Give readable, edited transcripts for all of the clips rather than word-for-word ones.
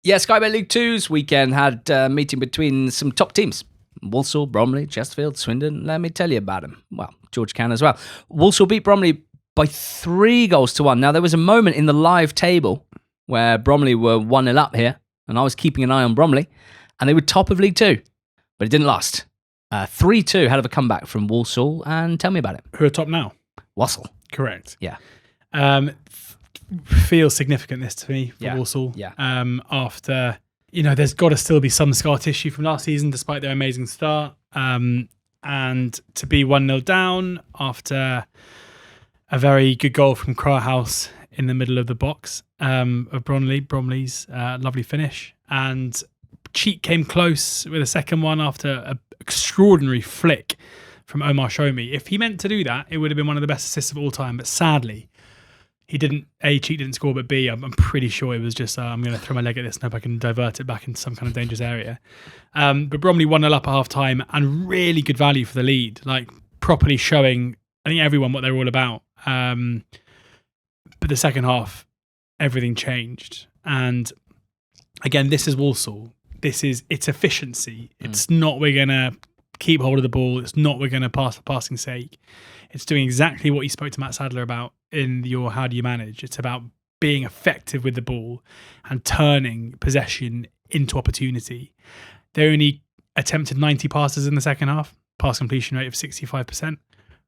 Yeah, Sky Bet League Two's weekend had a meeting between some top teams. Walsall, Bromley, Chesterfield, Swindon. Let me tell you about them. Well, George can as well. Walsall beat Bromley by 3-1. Now, there was a moment in the live table where Bromley were 1-0 up here, and I was keeping an eye on Bromley, and they were top of League Two, but it didn't last. 3-2, hell of a comeback from Walsall, and tell me about it. Who are top now? Walsall. Correct. Yeah. Feels significant, this, to me, for Walsall. Yeah. After, there's got to still be some scar tissue from last season, despite their amazing start. And to be 1-0 down after a very good goal from Crowhouse in the middle of the box of Bromley's lovely finish. And Cheek came close with a second one after an extraordinary flick from Omar Shomi. If he meant to do that, it would have been one of the best assists of all time. But sadly, he didn't. A, Cheek didn't score, but B, I'm pretty sure it was just, I'm going to throw my leg at this and hope I can divert it back into some kind of dangerous area. But Bromley 1-0 up at half time and really good value for the lead, like properly showing, I think, everyone what they're all about. But the second half, everything changed. And again, this is Walsall. It's efficiency. It's not we're going to keep hold of the ball. It's not we're going to pass for passing sake. It's doing exactly what you spoke to Matt Sadler about in your How Do You Manage. It's about being effective with the ball and turning possession into opportunity. They only attempted 90 passes in the second half, pass completion rate of 65%,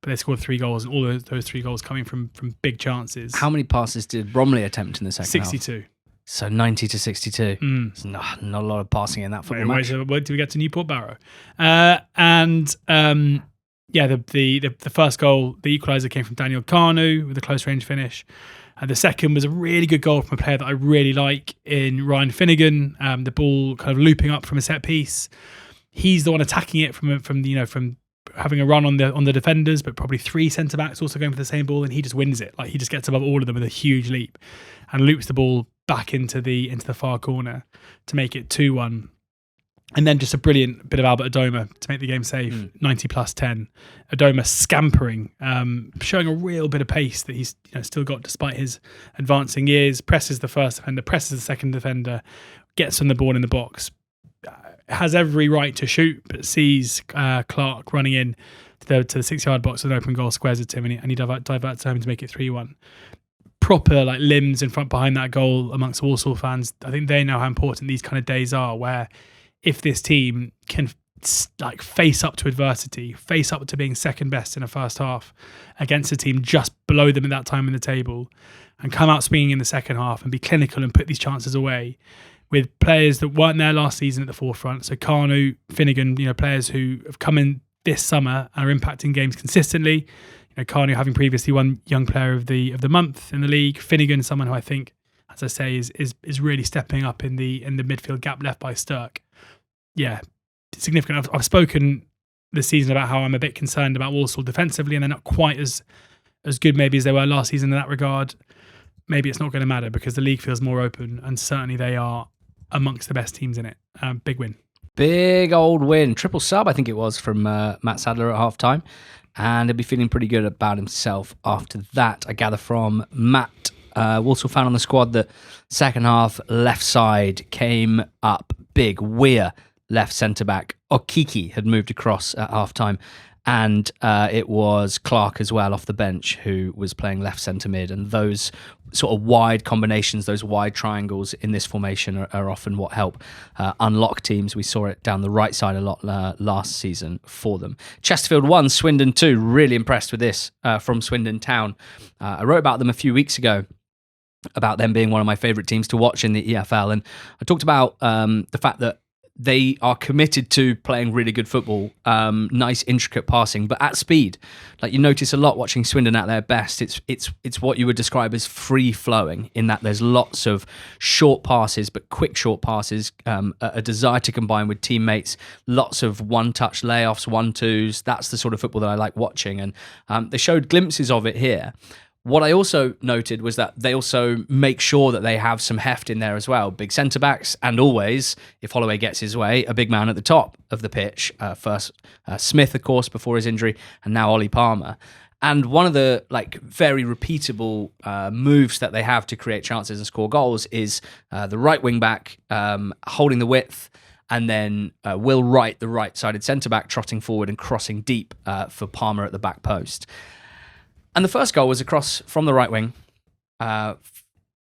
but they scored 3 goals, and all those 3 goals coming from big chances. How many passes did Bromley attempt in the second 62. half? So 90 to 62. It's not a lot of passing in that football match. Where do we get to Newport Barrow? The first goal, the equaliser, came from Daniel Carnu with a close range finish. The second was a really good goal from a player that I really like in Ryan Finnegan. The ball kind of looping up from a set piece. He's the one attacking it from having a run on the defenders, but probably 3 centre backs also going for the same ball, and he just wins it. Like, he just gets above all of them with a huge leap and loops the ball back into the far corner to make it 2-1. And then just a brilliant bit of Albert Adoma to make the game safe, 90 plus 10. Adoma scampering, showing a real bit of pace that he's still got despite his advancing years. Presses the first defender, presses the second defender, gets on the ball in the box, has every right to shoot, but sees Clark running in to the 6-yard box with an open goal, squares it to him, and he diverts home to make it 3-1. Proper limbs in front behind that goal amongst Walsall fans. I think they know how important these kind of days are, where if this team can face up to adversity, face up to being second best in a first half against a team just below them at that time in the table, and come out swinging in the second half and be clinical and put these chances away with players that weren't there last season at the forefront. So Carnu, Finnegan, players who have come in this summer and are impacting games consistently. Carnu having previously won Young Player of the Month in the league. Finnegan, someone who I think, as I say, is really stepping up in the midfield gap left by Sturck. Yeah, significant. I've spoken this season about how I'm a bit concerned about Walsall defensively, and they're not quite as good maybe as they were last season in that regard. Maybe it's not going to matter because the league feels more open, and certainly they are amongst the best teams in it. Big win. Big old win. Triple sub, I think it was, from Matt Sadler at half-time. And he'll be feeling pretty good about himself after that, I gather from Matt. Walsall found on the squad that second half left side came up big. Weir, left centre-back. Okiki had moved across at half-time. And it was Clark as well off the bench who was playing left centre mid. And those sort of wide combinations, those wide triangles in this formation are often what help unlock teams. We saw it down the right side a lot last season for them. Chesterfield 1, Swindon 2. Really impressed with this from Swindon Town. I wrote about them a few weeks ago, about them being one of my favourite teams to watch in the EFL. And I talked about the fact that they are committed to playing really good football, nice intricate passing, but at speed. Like, you notice a lot watching Swindon at their best. It's what you would describe as free flowing, in that there's lots of short passes, but quick short passes, a desire to combine with teammates, lots of one-touch layoffs, 1-2s. That's the sort of football that I like watching, and they showed glimpses of it here. What I also noted was that they also make sure that they have some heft in there as well. Big centre-backs, and always, if Holloway gets his way, a big man at the top of the pitch. First Smith, of course, before his injury, and now Ollie Palmer. And one of the very repeatable moves that they have to create chances and score goals is the right wing back holding the width, and then Will Wright, the right-sided centre-back, trotting forward and crossing deep for Palmer at the back post. And the first goal was a cross from the right wing,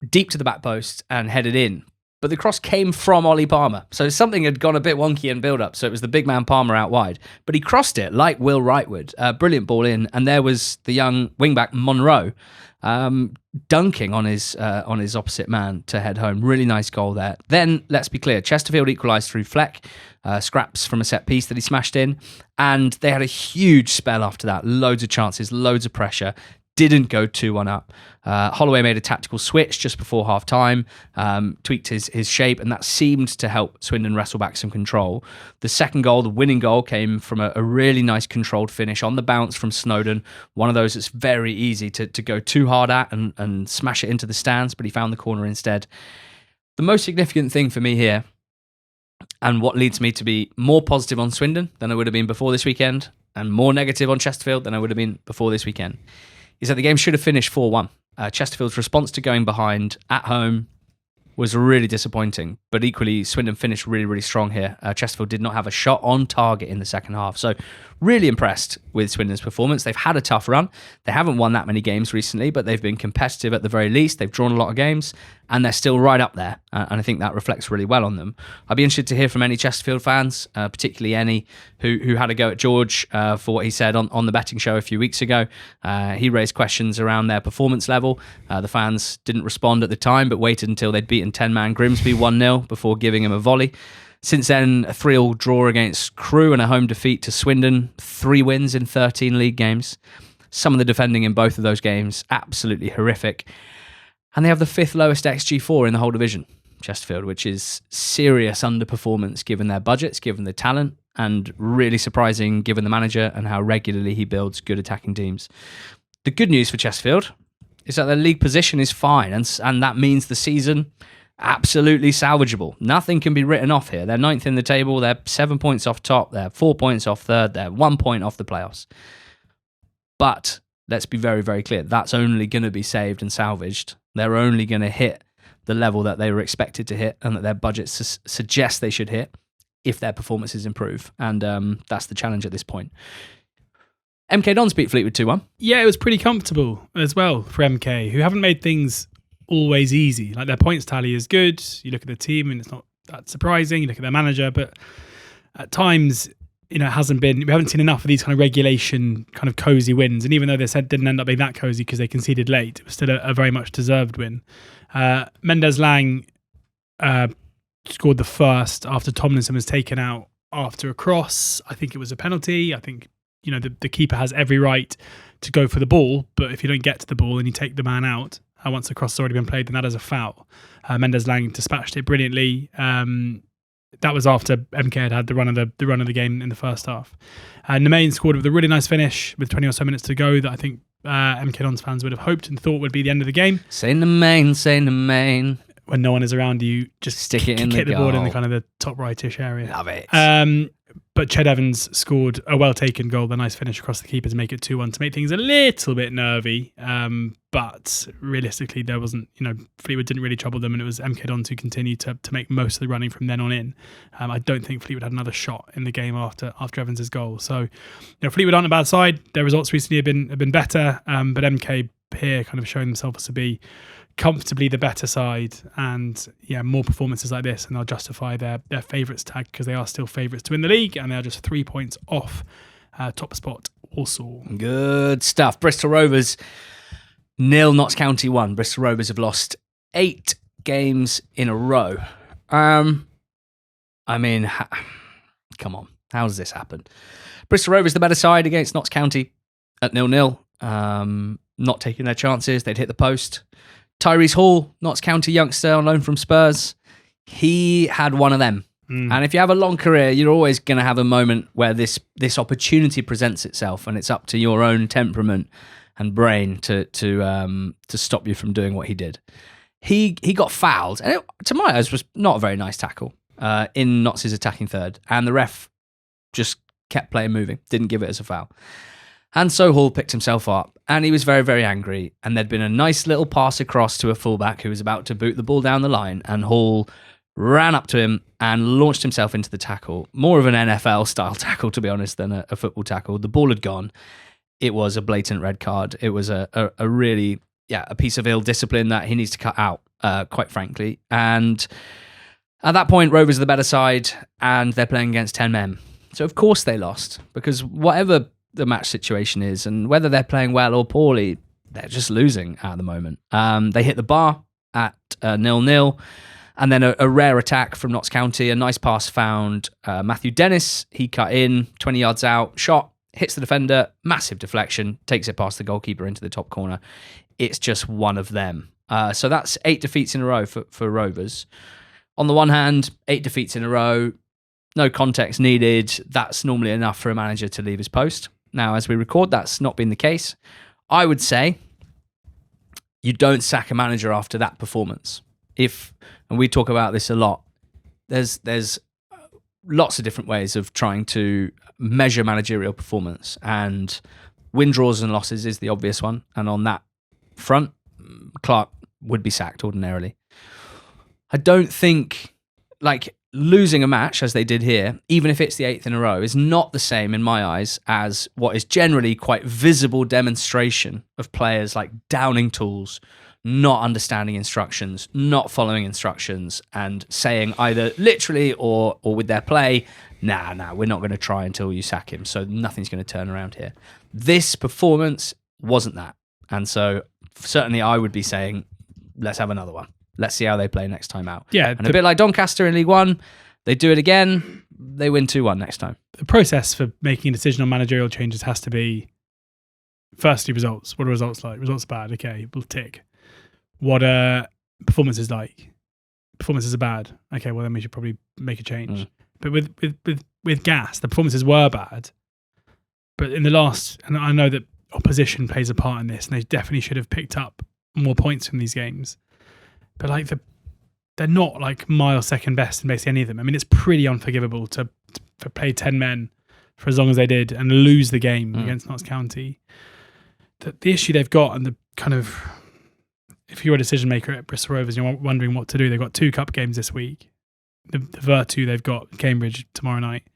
deep to the back post and headed in. But the cross came from Ollie Palmer. So something had gone a bit wonky in build-up. So it was the big man Palmer out wide. But he crossed it like Will Wright would. Brilliant ball in. And there was the young wing-back Monroe dunking on his opposite man to head home. Really nice goal there. Then, let's be clear, Chesterfield equalised through Fleck. Scraps from a set piece that he smashed in. And they had a huge spell after that. Loads of chances, loads of pressure. Didn't go 2-1 up. Holloway made a tactical switch just before half-time, tweaked his shape, and that seemed to help Swindon wrestle back some control. The second goal, the winning goal, came from a really nice controlled finish on the bounce from Snowden. One of those that's very easy to go too hard at and smash it into the stands, but he found the corner instead. The most significant thing for me here, and what leads me to be more positive on Swindon than I would have been before this weekend, and more negative on Chesterfield than I would have been before this weekend, is that the game should have finished 4-1. Chesterfield's response to going behind at home was really disappointing, but equally Swindon finished really, really strong here. Chesterfield did not have a shot on target in the second half, so really impressed with Swindon's performance. They've had a tough run. They haven't won that many games recently, but they've been competitive at the very least. They've drawn a lot of games, and they're still right up there, and I think that reflects really well on them. I'd be interested to hear from any Chesterfield fans, particularly any who had a go at George for what he said on the betting show a few weeks ago. He raised questions around their performance level. The fans didn't respond at the time, but waited until they'd beaten 10-man Grimsby 1-0 before giving him a volley. Since then, a 3-3 draw against Crewe and a home defeat to Swindon, 3 wins in 13 league games. Some of the defending in both of those games, absolutely horrific. And they have the 5th lowest XG4 in the whole division, Chesterfield, which is serious underperformance given their budgets, given the talent, and really surprising given the manager and how regularly he builds good attacking teams. The good news for Chesterfield is that their league position is fine, and that means the season absolutely salvageable. Nothing can be written off here. They're 9th in the table. They're 7 points off top. They're 4 points off third. They're 1 point off the playoffs. But let's be very, very clear. That's only going to be saved and salvaged. They're only going to hit the level that they were expected to hit and that their budgets suggest they should hit if their performances improve. And that's the challenge at this point. MK Dons beat Fleetwood 2-1. Yeah, it was pretty comfortable as well for MK, who haven't made things always easy. Like, their points tally is good. You look at the team and it's not that surprising. You look at their manager, but at times, we haven't seen enough of these kind of regulation, kind of cozy wins. And even though they said didn't end up being that cozy because they conceded late, it was still a very much deserved win. Mendes Lang scored the first after Tomlinson was taken out after a cross. I think it was a penalty. I think, the keeper has every right to go for the ball, but if you don't get to the ball and you take the man out, once the cross has already been played, then that is a foul. Mendes Lang dispatched it brilliantly. That was after MK had the run of the game in the first half. Nemain scored with a really nice finish with 20 or so minutes to go that I think MK Dons fans would have hoped and thought would be the end of the game. Say Nemain. When no one is around you, just stick it in the hit the goal. board in the kind of the top rightish area. Love it. But Ched Evans scored a well-taken goal, a nice finish across the keeper to make it 2-1, to make things a little bit nervy. But realistically, there wasn't, Fleetwood didn't really trouble them, and it was MK Dons who continued to make most of the running from then on in. I don't think Fleetwood had another shot in the game after Evans' goal. So, Fleetwood aren't a bad side. Their results recently have been better, but MK here kind of showing themselves to be comfortably the better side, and more performances like this and they'll justify their favourites tag, because they are still favourites to win the league and they are just 3 points off top spot Walsall. Good stuff. Bristol Rovers 0, Notts County 1. Bristol Rovers have lost 8 games in a row. Come on, how does this happen? Bristol Rovers the better side against Notts County at 0-0, not taking their chances. They'd hit the post. Tyrese Hall, Notts County youngster on loan from Spurs, he had one of them. And if you have a long career, you're always going to have a moment where this opportunity presents itself, and it's up to your own temperament and brain to stop you from doing what he did. He got fouled, and to my eyes was not a very nice tackle in Notts' attacking third, and the ref just kept playing moving, didn't give it as a foul. And so Hall picked himself up and he was very, very angry. And there'd been a nice little pass across to a fullback who was about to boot the ball down the line. And Hall ran up to him and launched himself into the tackle. More of an NFL style tackle, to be honest, than a football tackle. The ball had gone. It was a blatant red card. It was a really, a piece of ill discipline that he needs to cut out, quite frankly. And at that point, Rovers are the better side and they're playing against 10 men. So of course they lost, because whatever the match situation is and whether they're playing well or poorly, they're just losing at the moment. They hit the bar at 0-0. And then a rare attack from Notts County, a nice pass found Matthew Dennis. He cut in, 20 yards out, shot, hits the defender, massive deflection, takes it past the goalkeeper into the top corner. It's just one of them. So that's 8 defeats in a row for Rovers. On the one hand, 8 defeats in a row, no context needed. That's normally enough for a manager to leave his post. Now, as we record, that's not been the case. I would say you don't sack a manager after that performance. And we talk about this a lot, there's lots of different ways of trying to measure managerial performance, and win, draws and losses is the obvious one. And on that front, Clark would be sacked ordinarily. I don't think, losing a match as they did here, even if it's the 8th in a row, is not the same in my eyes as what is generally quite visible demonstration of players downing tools, not understanding instructions, not following instructions, and saying either literally or with their play, nah, we're not going to try until you sack him, so nothing's going to turn around here. This performance wasn't that. And so certainly I would be saying, let's have another one. Let's see how they play next time out. Yeah, and a bit like Doncaster in League One, they do it again, they win 2-1 next time. The process for making a decision on managerial changes has to be, firstly, results. What are results like? Results are bad. Okay, we'll tick. What performances like? Performances are bad. Okay, well then we should probably make a change. But with Gas, the performances were bad. But in the last, and I know that opposition plays a part in this, and they definitely should have picked up more points from these games. But they're not mile second best in basically any of them. I mean, it's pretty unforgivable to play 10 men for as long as they did and lose the game against Notts County. The issue they've got, and the kind of, if you're a decision maker at Bristol Rovers, you're wondering what to do. They've got 2 cup games this week. The Virtu, they've got Cambridge tomorrow night.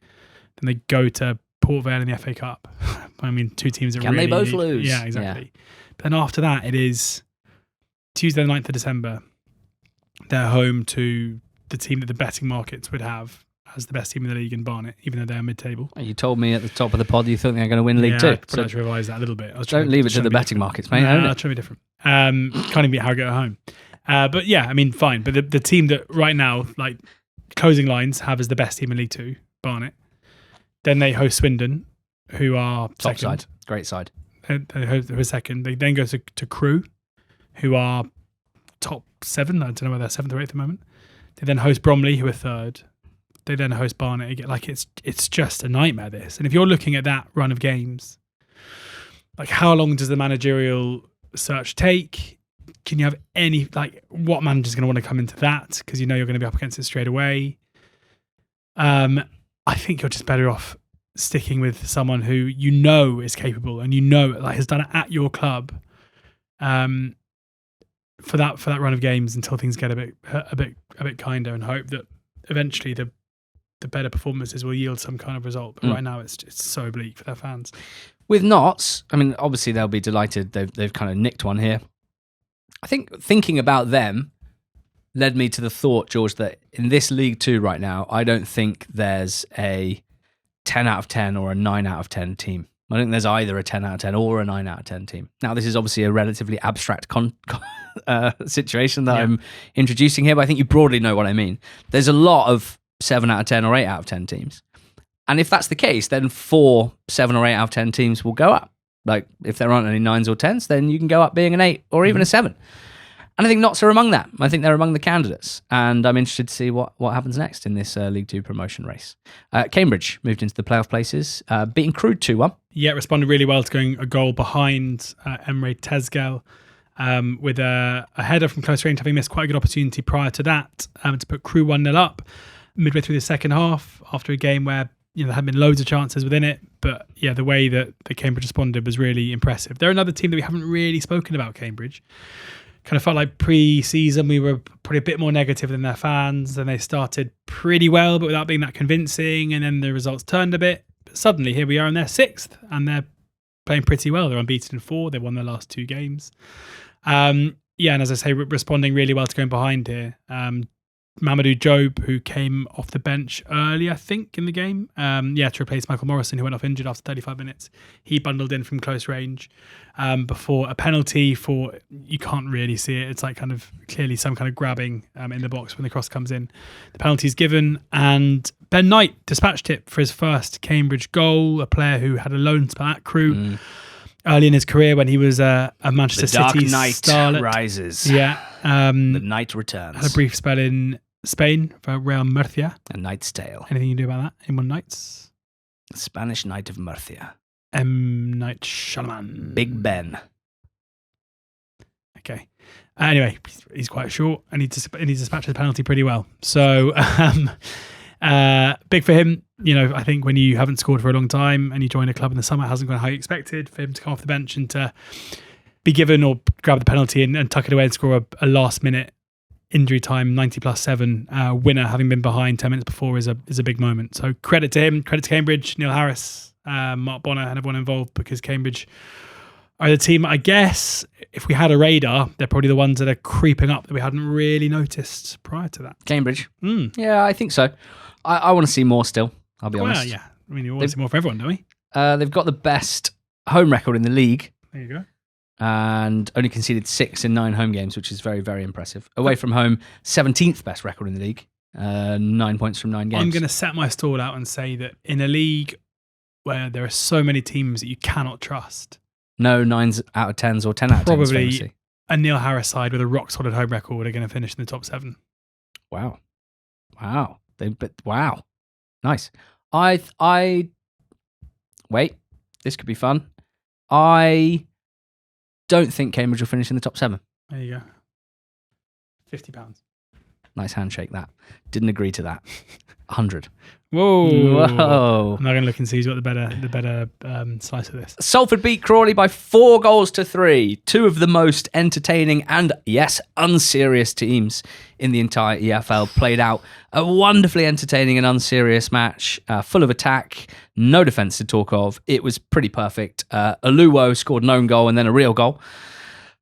Then they go to Port Vale in the FA Cup. I mean, 2 teams that Can they both lose? Yeah, exactly. Yeah. But then after that, it is Tuesday the 9th of December. They're home to the team that the betting markets would have as the best team in the league in Barnet, even though they're mid-table. You told me at the top of the pod you thought they were going to win League 2. I probably to revise that a little bit. Don't leave it to the betting markets, mate. No, try to be different. Can't even beat Harrogate at home. But yeah, I mean, fine. But the team that right now, closing lines, have as the best team in League 2, Barnet. Then they host Swindon, who are top second. Side. Great side. They host second. They then go to Crewe, who are top 7. I don't know whether they're 7th or 8th at the moment. They then host Bromley, who are 3rd. They then host Barnet again. It's just a nightmare, this. And if you're looking at that run of games, how long does the managerial search take? Can you have any, what manager's going to want to come into that? Because you're going to be up against it straight away. I think you're just better off sticking with someone who is capable and has done it at your club. For that run of games until things get a bit kinder, and hope that eventually the better performances will yield some kind of result. But right now it's so bleak for their fans. With Notts, I mean, obviously they'll be delighted. They've kind of nicked one here. I think thinking about them led me to the thought, George, that in this League 2 right now, I don't think there's a 10 out of 10 or a 9 out of 10 team. I think there's either a 10 out of 10 or a 9 out of 10 team. Now, this is obviously a relatively abstract situation that I'm introducing here, but I think you broadly know what I mean. There's a lot of 7 out of 10 or 8 out of 10 teams. And if that's the case, then 4, 7 or 8 out of 10 teams will go up. If there aren't any 9s or 10s, then you can go up being an 8 or even a 7. And I think Notts are among that. I think they're among the candidates. And I'm interested to see what happens next in this League 2 promotion race. Cambridge moved into the playoff places, beating Crewe 2-1. Yeah, responded really well to going a goal behind Emre Tezgel with a header from close range, having missed quite a good opportunity prior to that to put Crewe 1-0 up midway through the second half after a game where there hadn't been loads of chances within it, but yeah, the way that Cambridge responded was really impressive. They're another team that we haven't really spoken about, Cambridge. Kind of felt like pre-season we were probably a bit more negative than their fans, and they started pretty well, but without being that convincing, and then the results turned a bit. But suddenly, here we are in their 6th, and they're playing pretty well. They're unbeaten in 4. They won their last 2 games. And as I say, responding really well to going behind here. Mamadou Job, who came off the bench early, I think, in the game, to replace Michael Morrison, who went off injured after 35 minutes. He bundled in from close range before a penalty for, you can't really see it. It's like kind of clearly some kind of grabbing in the box when the cross comes in. The penalty's given, and Ben Knight dispatched it for his first Cambridge goal, a player who had a loan spell at Crewe early in his career when he was a Manchester City starlet. The dark night rises. Yeah. The night returns. Had a brief spell in Spain for Real Murcia. A Knight's Tale. Anything you can do about that in one night's? Spanish Knight of Murcia. Night Shyamalan. Big Ben. Okay. Anyway, he's quite short and he dispatches the penalty pretty well. So, big for him. I think when you haven't scored for a long time and you join a club in the summer, it hasn't gone how you expected, for him to come off the bench and to be given or grab the penalty and tuck it away and score a last minute injury time 90+7 winner, having been behind 10 minutes before, is a big moment. So credit to him, credit to Cambridge, Neil Harris, Mark Bonner, and everyone involved, because Cambridge are the team, I guess, if we had a radar, they're probably the ones that are creeping up that we hadn't really noticed prior to that. Cambridge. Yeah, I think so. I want to see more still, I'll be honest. Yeah. I mean, you want to see more for everyone, don't we? They've got the best home record in the league. There you go. And only conceded 6 in 9 home games, which is very, very impressive. Away from home, 17th best record in the league. 9 points from 9 games. I'm going to set my stall out and say that in a league where there are so many teams that you cannot trust, no 9s out of 10s or 10 out of 10s. Probably a Neil Harris side with a rock-solid home record are going to finish in the top 7. Wow. Wow. Nice. Wait, this could be fun. I don't think Cambridge will finish in the top 7. There you go. £50. Nice handshake, that. Didn't agree to that. 100. Whoa. Whoa. I'm not going to look and see who's got the better slice of this. Salford beat Crawley by 4-3. 2 of the most entertaining and, yes, unserious teams in the entire EFL played out a wonderfully entertaining and unserious match, full of attack, no defence to talk of. It was pretty perfect. Aluwo scored an own goal and then a real goal.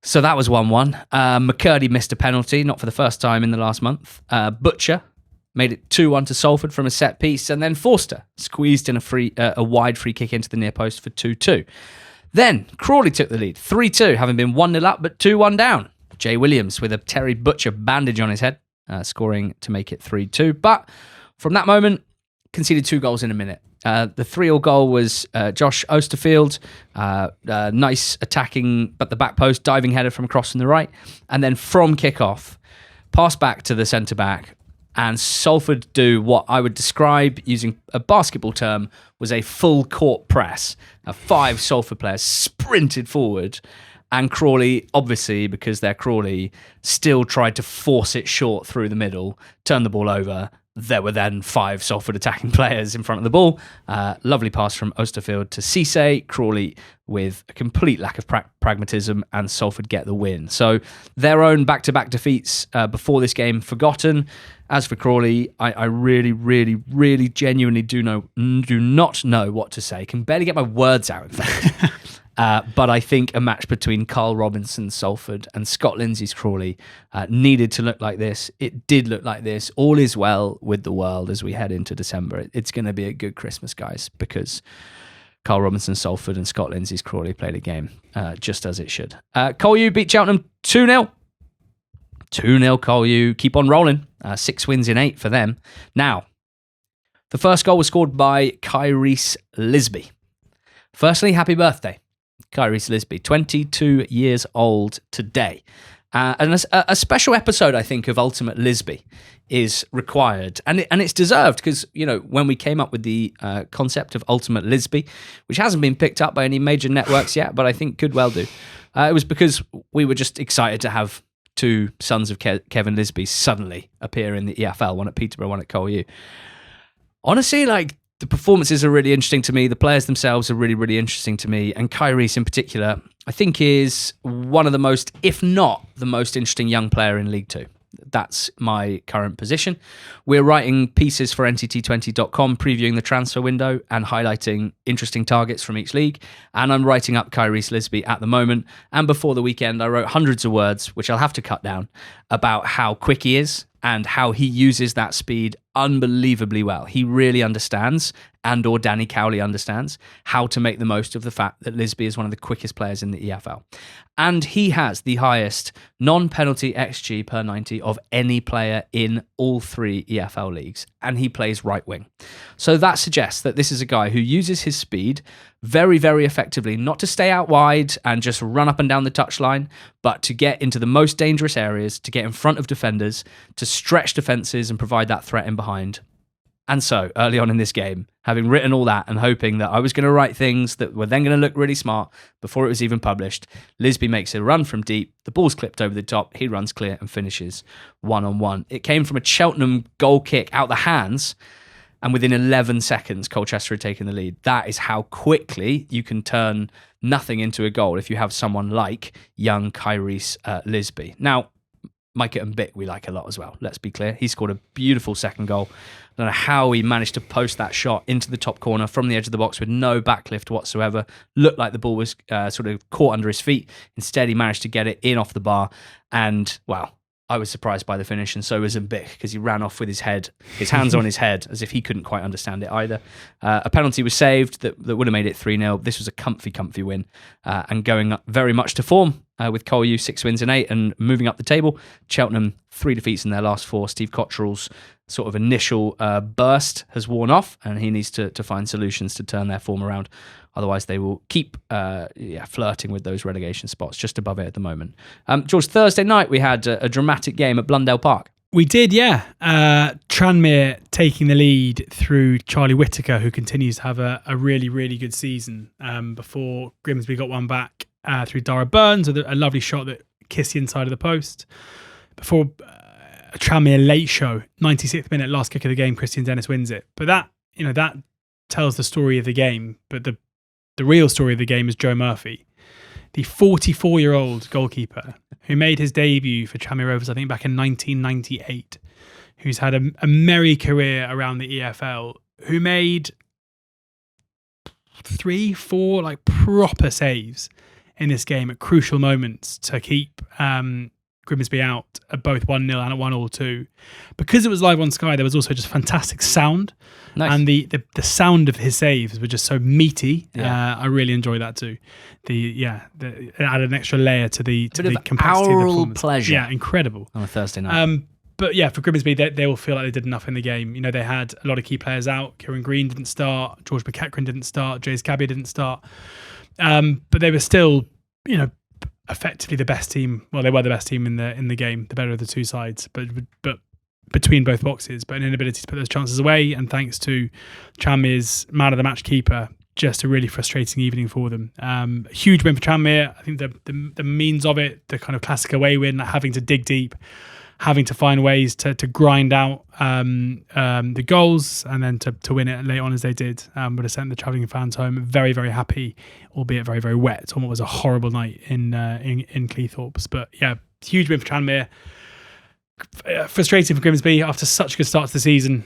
So that was 1-1. McCurdy missed a penalty, not for the first time in the last month. Butcher made it 2-1 to Salford from a set piece, and then Forster squeezed in a wide free kick into the near post for 2-2. Then Crawley took the lead, 3-2, having been 1-0 up but 2-1 down. Jay Williams with a Terry Butcher bandage on his head, scoring to make it 3-2. But from that moment, conceded 2 goals in a minute. The 3-0 goal was Josh Osterfield, nice attacking, but the back post, diving header from across from the right. And then from kickoff, pass back to the centre-back, and Salford do what I would describe, using a basketball term, was a full court press. 5 Salford players sprinted forward, and Crawley, obviously, because they're Crawley, still tried to force it short through the middle, turn the ball over. There were then 5 Salford attacking players in front of the ball. Lovely pass from Osterfield to Cisse. Crawley with a complete lack of pragmatism, and Salford get the win. So their own back-to-back defeats before this game forgotten. As for Crawley, I really, really, really genuinely do not know what to say. Can barely get my words out, in fact. But I think a match between Carl Robinson's Salford and Scott Lindsay's Crawley needed to look like this. It did look like this. All is well with the world as we head into December. It's going to be a good Christmas, guys, because Carl Robinson's Salford and Scott Lindsay's Crawley played a game just as it should. Colchester beat Cheltenham 2-0. 2-0 Colchester. Keep on rolling. 6 wins in 8 for them. Now, the first goal was scored by Kyrese Lisby. Firstly, happy birthday, Kyrese Lisby, 22 years old today. And a special episode, I think, of Ultimate Lisby is required. And it's deserved because, when we came up with the concept of Ultimate Lisby, which hasn't been picked up by any major networks yet, but I think could well do, it was because we were just excited to have 2 sons of Kevin Lisby suddenly appear in the EFL, one at Peterborough, one at Colchester. Honestly, The performances are really interesting to me. The players themselves are really, really interesting to me. And Kai Reese in particular, I think is one of the most, if not the most interesting young player in League Two. That's my current position. We're writing pieces for NTT20.com, previewing the transfer window and highlighting interesting targets from each league. And I'm writing up Kai Reese-Lisby at the moment. And before the weekend, I wrote hundreds of words, which I'll have to cut down, about how quick he is and how he uses that speed unbelievably well. He really understands, and or Danny Cowley understands, how to make the most of the fact that Lisby is one of the quickest players in the EFL. And he has the highest non-penalty XG per 90 of any player in all three EFL leagues, and he plays right wing. So that suggests that this is a guy who uses his speed very, very effectively, not to stay out wide and just run up and down the touchline, but to get into the most dangerous areas, to get in front of defenders, to stretch defences and provide that threat in behind. And so, early on in this game, having written all that and hoping that I was going to write things that were then going to look really smart before it was even published, Lisby makes a run from deep, the ball's clipped over the top, he runs clear and finishes 1-on-1. It came from a Cheltenham goal kick out the hands, and within 11 seconds, Colchester had taken the lead. That is how quickly you can turn nothing into a goal if you have someone like young Kai Reese-Lisby. Now, Micah and Bick we like a lot as well, let's be clear. He scored a beautiful second goal. I don't know how he managed to post that shot into the top corner from the edge of the box with no backlift whatsoever. Looked like the ball was sort of caught under his feet. Instead, he managed to get it in off the bar. And, well, I was surprised by the finish, and so was Bick, because he ran off with his hands on his head, as if he couldn't quite understand it either. A penalty was saved that would have made it 3-0. This was a comfy win, and going up very much to form with Cole U, 6 wins and 8, and moving up the table. Cheltenham, 3 defeats in their last 4. Steve Cotterill's sort of initial burst has worn off, and he needs to find solutions to turn their form around. Otherwise, they will keep flirting with those relegation spots just above it at the moment. George, Thursday night, we had a dramatic game at Blundell Park. We did, yeah. Tranmere taking the lead through Charlie Whittaker, who continues to have a really, really good season, before Grimsby got one back through Dara Burns with a lovely shot that kissed the inside of the post. Before a Tranmere late show, 96th minute, last kick of the game, Christian Dennis wins it. But that tells the story of the game. But the real story of the game is Joe Murphy, the 44-year-old goalkeeper who made his debut for Tranmere Rovers, I think, back in 1998, who's had a merry career around the EFL, who made 3-4 proper saves in this game at crucial moments to keep Grimsby out at both 1-0 and at 1-1 too. Because it was live on Sky, there was also just fantastic sound. Nice. And the sound of his saves were just so meaty. Yeah. I really enjoy that too. It added an extra layer to the complexity of the performance. Pleasure. Yeah, incredible. On a Thursday night. But yeah, for Grimsby, they will feel like they did enough in the game. They had a lot of key players out. Kieran Green didn't start. George McEachran didn't start. Jays Cabby didn't start. But they were still, effectively the best team. Well, they were the best team in the game, the better of the two sides, but between both boxes, but an inability to put those chances away. And thanks to Tranmere's man of the match keeper, just a really frustrating evening for them. Huge win for Tranmere. I think the means of it, the kind of classic away win, having to dig deep, having to find ways to grind out the goals and then to win it late on as they did, would have sent the travelling fans home very, very happy, albeit very, very wet on what was a horrible night in Cleethorpes. But yeah, huge win for Tranmere. Frustrating for Grimsby after such a good start to the season.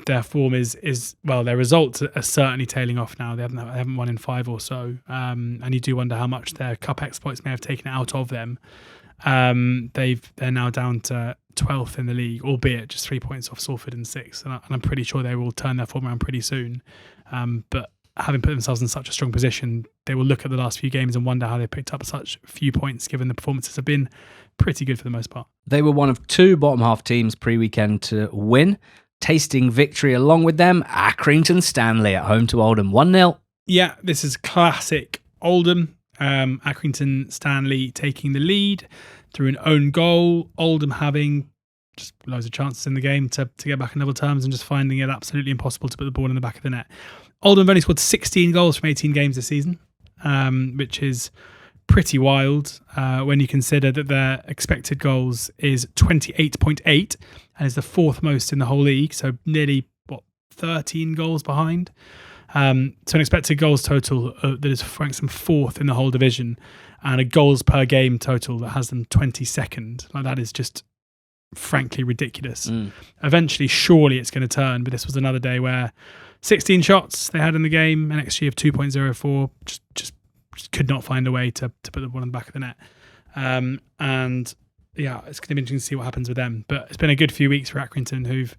Their form is well, their results are certainly tailing off now. They haven't won in 5 or so, and you do wonder how much their cup exploits may have taken it out of them. They're now down to 12th in the league, albeit just 3 points off Salford and 6th, and I'm pretty sure they will turn their form around pretty soon. But having put themselves in such a strong position, they will look at the last few games and wonder how they picked up such few points, given the performances have been pretty good for the most part. They were one of 2 bottom half teams pre-weekend to win, tasting victory along with them. Accrington Stanley at home to Oldham, 1-0. Yeah, this is classic Oldham. Accrington Stanley taking the lead through an own goal. Oldham having just loads of chances in the game to get back in level terms and just finding it absolutely impossible to put the ball in the back of the net. Oldham have only scored 16 goals from 18 games this season, which is pretty wild when you consider that their expected goals is 28.8 and is the 4th most in the whole league. So nearly 13 goals behind. So an expected goals total that is ranks them 4th in the whole division, and a goals per game total that has them 22nd. Like, that is just frankly ridiculous. Eventually, surely it's going to turn, but this was another day where 16 shots they had in the game, an XG of 2.04, just could not find a way to put the ball in the back of the net. And yeah, it's going to be interesting to see what happens with them. But it's been a good few weeks for Accrington, who've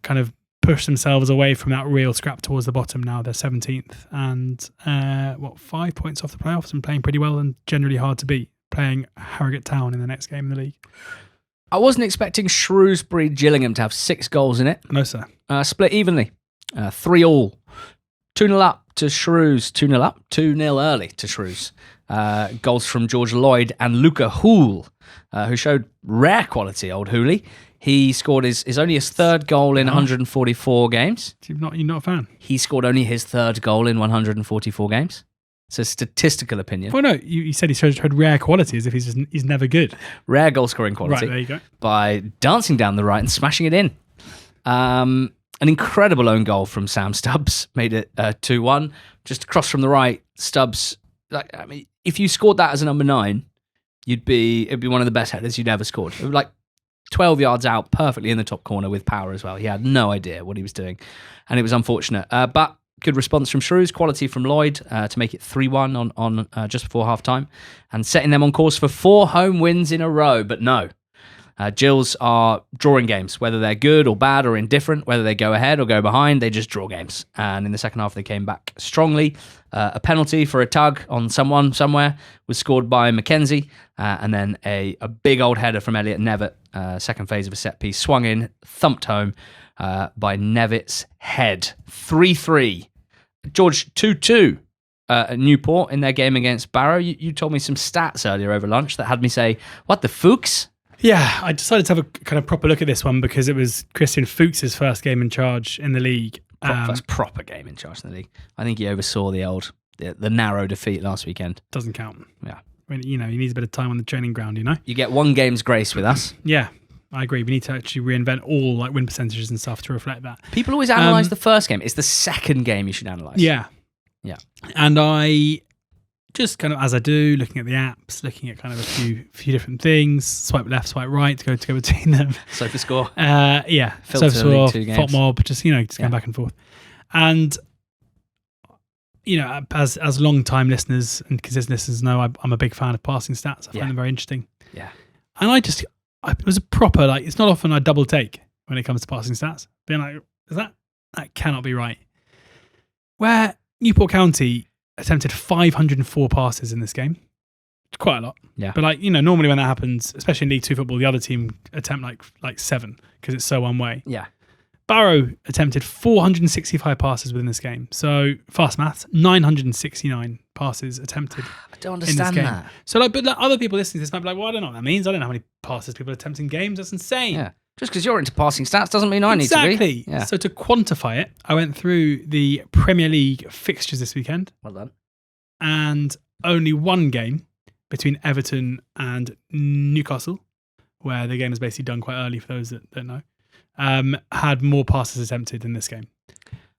kind of pushed themselves away from that real scrap towards the bottom. Now they're 17th and 5 points off the playoffs and playing pretty well and generally hard to beat, playing Harrogate Town in the next game in the league. I wasn't expecting Shrewsbury Gillingham to have 6 goals in it. No, sir. Split evenly. 3-3. 2-0 up to Shrews. 2-0 up. 2-0 early to Shrews. Goals from George Lloyd and Luca Hoole, who showed rare quality, old Hooley. He scored only his 3rd goal in 144 games. You're not a fan? He scored only his 3rd goal in 144 games. It's a statistical opinion. Well, no, you said he showed rare quality as if he's never good. Rare goal scoring quality. Right, there you go. By dancing down the right and smashing it in. An incredible own goal from Sam Stubbs made it 2-1. Just across from the right, Stubbs. If you scored that as a number 9, it'd be one of the best headers you'd ever scored. 12 yards out, perfectly in the top corner with power as well. He had no idea what he was doing, and it was unfortunate. But good response from Shrews, quality from Lloyd to make it 3-1 on just before half-time, and setting them on course for 4 home wins in a row. But no, Gills are drawing games, whether they're good or bad or indifferent, whether they go ahead or go behind, they just draw games. And in the second half, they came back strongly. A penalty for a tug on someone somewhere was scored by Mackenzie, and then a big old header from Elliot Nevitt, second phase of a set piece, swung in, thumped home by Nevitt's head. 3-3. George, 2-2 at Newport in their game against Barrow. You told me some stats earlier over lunch that had me say, what the Fuchs? Yeah, I decided to have a kind of proper look at this one because it was Christian Fuchs' first game in charge in the league. First proper game in charge in the league. I think he oversaw the narrow defeat last weekend. Doesn't count. Yeah. I mean, he needs a bit of time on the training ground, You get 1 game's grace with us. Yeah, I agree. We need to actually reinvent all win percentages and stuff to reflect that. People always analyse the first game. It's the second game you should analyse. Yeah. Yeah. And I just kind of, as I do, looking at the apps, looking at kind of a few different things, swipe left, swipe right to go between them. SofaScore. Yeah. Filter SofaScore, FOTMob, just going back and forth. And, as long-time listeners and consistent listeners know, I'm a big fan of passing stats. I find them very interesting. Yeah. And it was a proper, it's not often I double take when it comes to passing stats. Being like, that cannot be right. Where Newport County attempted 504 passes in this game. Quite a lot. Yeah. But normally when that happens, especially in League 2 football, the other team attempt like 7 because it's so one way. Yeah. Barrow attempted 465 passes within this game. So fast maths, 969 passes attempted. I don't understand that. So but other people listening to this might be like, well, I don't know what that means. I don't know how many passes people attempt in games. That's insane. Yeah. Just because you're into passing stats doesn't mean I need to be. Exactly. Yeah. So to quantify it, I went through the Premier League fixtures this weekend. Well done. And only 1 game between Everton and Newcastle, where the game was basically done quite early for those that don't know, had more passes attempted in this game.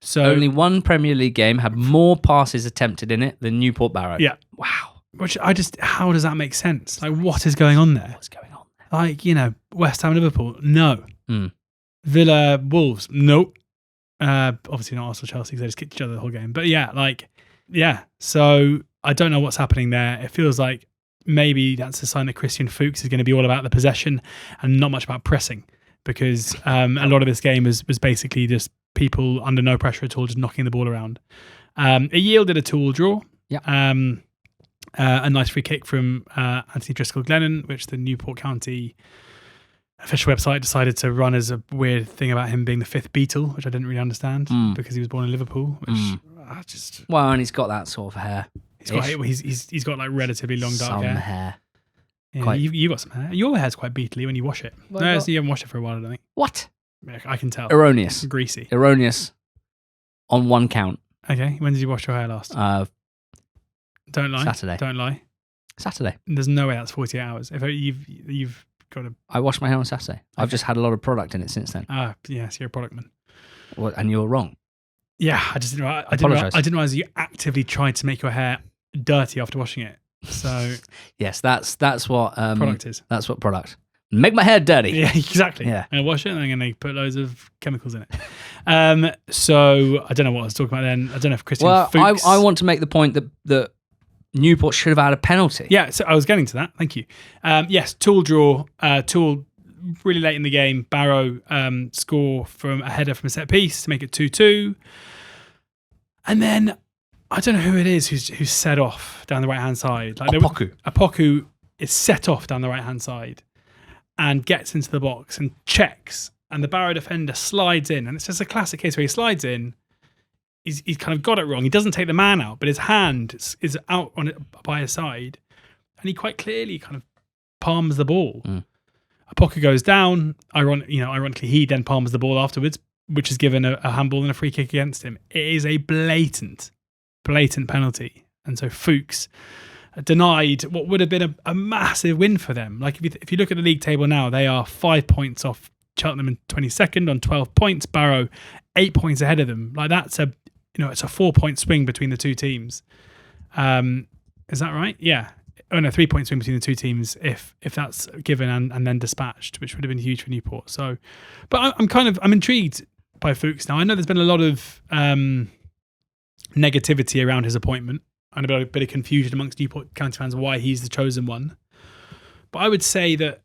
So only 1 Premier League game had more passes attempted in it than Newport Barrow. Yeah. Wow. Which how does that make sense? What is going on there? What's going on there? West Ham, Liverpool, no. Villa, Wolves, nope. Obviously not Arsenal, Chelsea, because they just kicked each other the whole game. But yeah. So I don't know what's happening there. It feels like maybe that's a sign that Christian Fuchs is going to be all about the possession and not much about pressing, because a lot of this game was basically just people under no pressure at all, just knocking the ball around. It yielded a 2-2 draw. Yeah. A nice free kick from Anthony Driscoll-Glennon, which the Newport County official website decided to run as a weird thing about him being the 5th Beatle, which I didn't really understand because he was born in Liverpool. Which well, and he's got that sort of hair. He's got relatively long dark some hair. hair. Yeah, you got some hair. Your hair's quite beetly when you wash it. Well, No, so you haven't washed it for a while, I don't think. What? Yeah, I can tell. Erroneous. Greasy. Erroneous. On 1 count. Okay, when did you wash your hair last? Don't lie. Saturday. Don't lie. Saturday. There's no way that's 48 hours. If you've got to. I washed my hair on Saturday. I've just had a lot of product in it since then. Yes, you're a product man. Well, and you're wrong. Yeah, I just didn't. I Apologise. didn't realize you actively tried to make your hair dirty after washing it. So Yes, that's what product is. That's what product. Make my hair dirty. Yeah, exactly. Yeah. And wash it, and then they put loads of chemicals in it. So I don't know what I was talking about then. I don't know if Christian. Well, Fuchs... I want to make the point that Newport should have had a penalty. Yeah, so I was getting to that. Thank you. Yes, Tool draw. Tool really late in the game. Barrow score from a header from a set piece to make it 2-2. And then I don't know who it is who's set off down the right hand side. Like Apoku is set off down the right hand side and gets into the box and checks, and the Barrow defender slides in, and it's just a classic case where he slides in. He's kind of got it wrong. He doesn't take the man out, but his hand is out on it by his side, and he quite clearly kind of palms the ball. Apoku goes down. Ironically, he then palms the ball afterwards, which is given a handball and a free kick against him. It is a blatant penalty, and so Fuchs denied what would have been a massive win for them. Like if you look at the league table now, they are 5 points off Cheltenham in 22nd on 12 points. Barrow 8 points ahead of them. Like that's it's a 4-point swing between the two teams. Is that right? Yeah. Oh no, 3 point swing between the two teams if that's given and then dispatched, which would have been huge for Newport. So, but I'm intrigued by Fuchs now. I know there's been a lot of negativity around his appointment and a bit of confusion amongst Newport County fans why he's the chosen one. But I would say that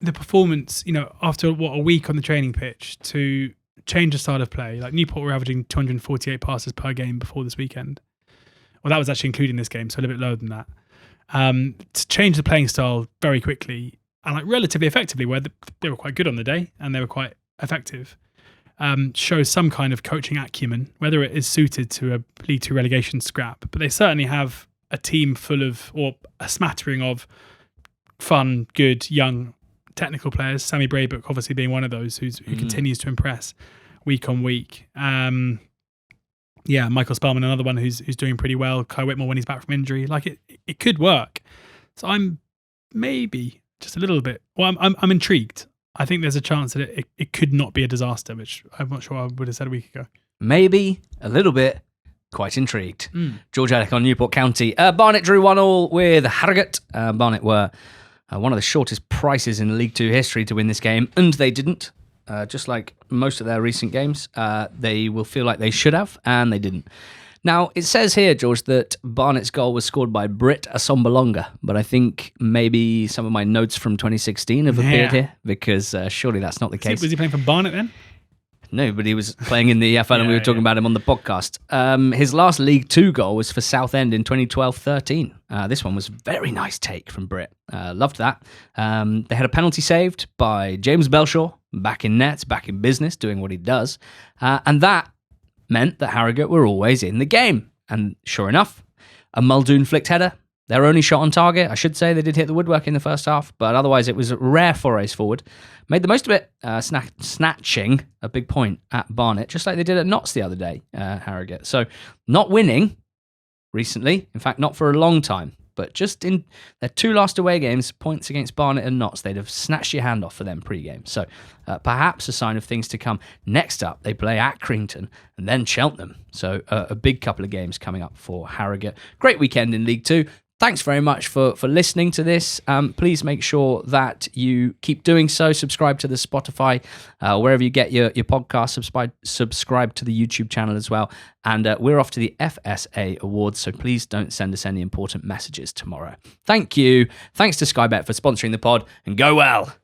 the performance, after a week on the training pitch to change the style of play, like Newport were averaging 248 passes per game before this weekend. Well, that was actually including this game, so a little bit lower than that. To change the playing style very quickly and like relatively effectively, where they were quite good on the day and they were quite effective, shows some kind of coaching acumen, whether it is suited to a League 2 relegation scrap. But they certainly have a team full of, or a smattering of, fun, good, young, technical players. Sammy Braybook obviously being one of those who continues to impress week on week. Michael Spellman, another one who's doing pretty well. Kai Whitmore when he's back from injury. Like it could work. So I'm maybe just a little bit. Well, I'm intrigued. I think there's a chance that it could not be a disaster, which I'm not sure I would have said a week ago. Maybe a little bit. Quite intrigued. George Elek on Newport County. Barnet drew 1-1 with Harrogate. Barnet were one of the shortest prices in League 2 history to win this game, and they didn't. Just like most of their recent games, they will feel like they should have, and they didn't. Now, it says here, George, that Barnet's goal was scored by Britt Assombalonga, but I think maybe some of my notes from 2016 have appeared here, because surely that's not the case. Was he playing for Barnet then? No, but he was playing in the EFL and we were talking about him on the podcast. His last League 2 goal was for Southend in 2012-13. This one was a very nice take from Britt. Loved that. They had a penalty saved by James Belshaw, back in net, back in business, doing what he does. And that meant that Harrogate were always in the game. And sure enough, a Muldoon flicked header. Their only shot on target, I should say. They did hit the woodwork in the first half, but otherwise it was rare forays forward. Made the most of it, snatching a big point at Barnet, just like they did at Notts the other day, Harrogate. So not winning recently, in fact, not for a long time, but just in their 2 last away games, points against Barnet and Notts, they'd have snatched your hand off for them pre-game. So perhaps a sign of things to come. Next up, they play Accrington and then Cheltenham. So a big couple of games coming up for Harrogate. Great weekend in League 2. Thanks very much for listening to this. Please make sure that you keep doing so. Subscribe to the Spotify, wherever you get your podcast. Subscribe to the YouTube channel as well. And we're off to the FSA Awards, so please don't send us any important messages tomorrow. Thank you. Thanks to Sky Bet for sponsoring the pod, and go well.